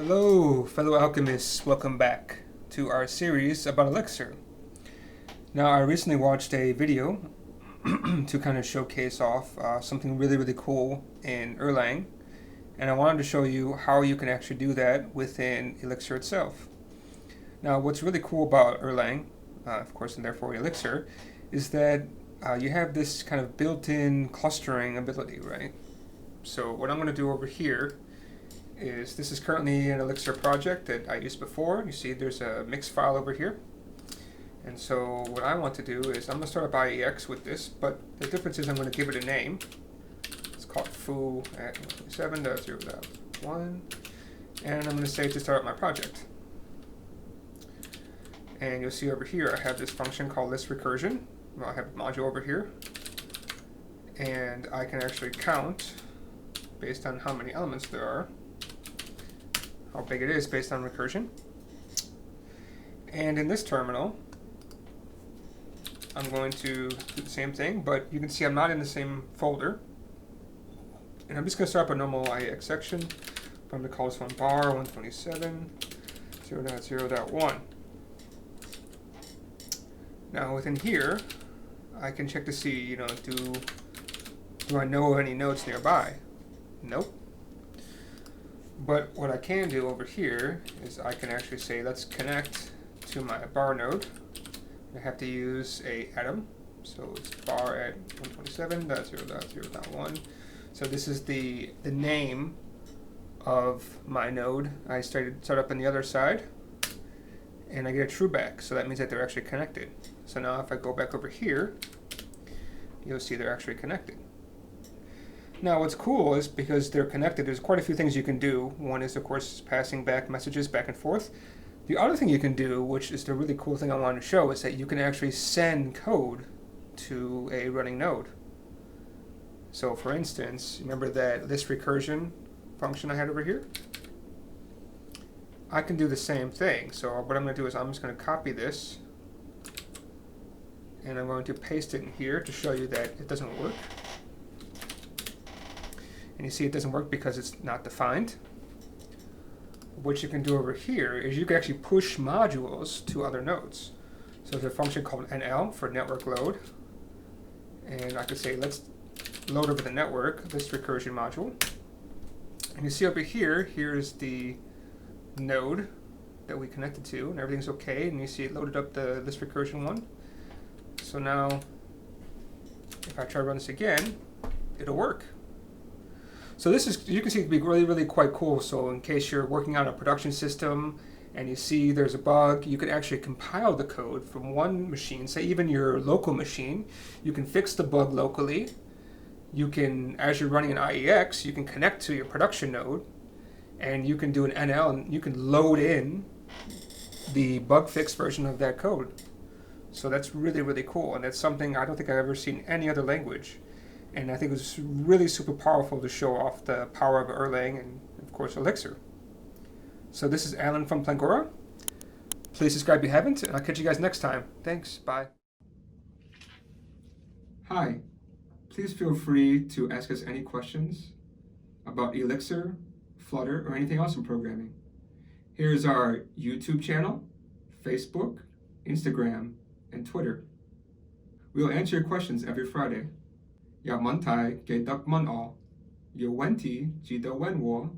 Hello, fellow alchemists. Welcome back to our series about Elixir. Now, I recently watched a video to kind of showcase off something really cool in Erlang, and I wanted to show you how you can actually do that within Elixir itself. Now, what's really cool about Erlang, of course, and therefore Elixir, is that you have this kind of built-in clustering ability, right? So what I'm going to do over here is this is currently an Elixir project that I used before. You see there's a mix file over here. And so what I want to do is I'm going to start up IEX with this, but the difference is I'm going to give it a name. It's called foo at 127.0.1, and I'm going to say to start up my project. And you'll see over here I have this function called list recursion. Well, I have a module over here, and I can actually count based on how many elements there are, how big it is based on recursion. And in this terminal, I'm going to do the same thing, but you can see I'm not in the same folder. And I'm just going to start up a normal IEX section. I'm going to call this one bar 127.0.0.1. Now within here, I can check to see, do I know of any nodes nearby? Nope. But what I can do over here is I can actually say, let's connect to my bar node. I have to use a atom, so it's bar at 127.0.0.1. So this is the name of my node. I start up on the other side, and I get a true back, so that means that they're actually connected. So now if I go back over here, you'll see they're actually connected. Now what's cool is because they're connected, there's quite a few things you can do. One is, of course, passing back messages back and forth. The other thing you can do, which is the really cool thing I wanted to show, is that you can actually send code to a running node. So for instance, remember that list recursion function I had over here? I can do the same thing. So what I'm going to do is I'm just going to copy this, and I'm going to paste it in here to show you that it doesn't work. And you see it doesn't work because it's not defined. What you can do over here is you can actually push modules to other nodes. So there's a function called NL for network load. And I could say, let's load over the network this recursion module. And you see over here, here's the node that we connected to, and everything's okay. And you see it loaded up the list recursion one. So now, if I try to run this again, it'll work. So this is, you can see, it can be really quite cool. So in case you're working on a production system and you see there's a bug, you can actually compile the code from one machine, say even your local machine. You can fix the bug locally. You can, as you're running an IEX, you can connect to your production node, and you can do an NL, and you can load in the bug fix version of that code. So that's really cool, and that's something I don't think I've ever seen in any other language. And I think it was really super powerful to show off the power of Erlang and, of course, Elixir. So this is Alan from Plangora. Please subscribe if you haven't, and I'll catch you guys next time. Thanks. Bye. Hi. Please feel free to ask us any questions about Elixir, Flutter, or anything else in programming. Here's our YouTube channel, Facebook, Instagram, and Twitter. We'll answer your questions every Friday. Ya mantai ge dak man all. Yo wenti ji da wen wo.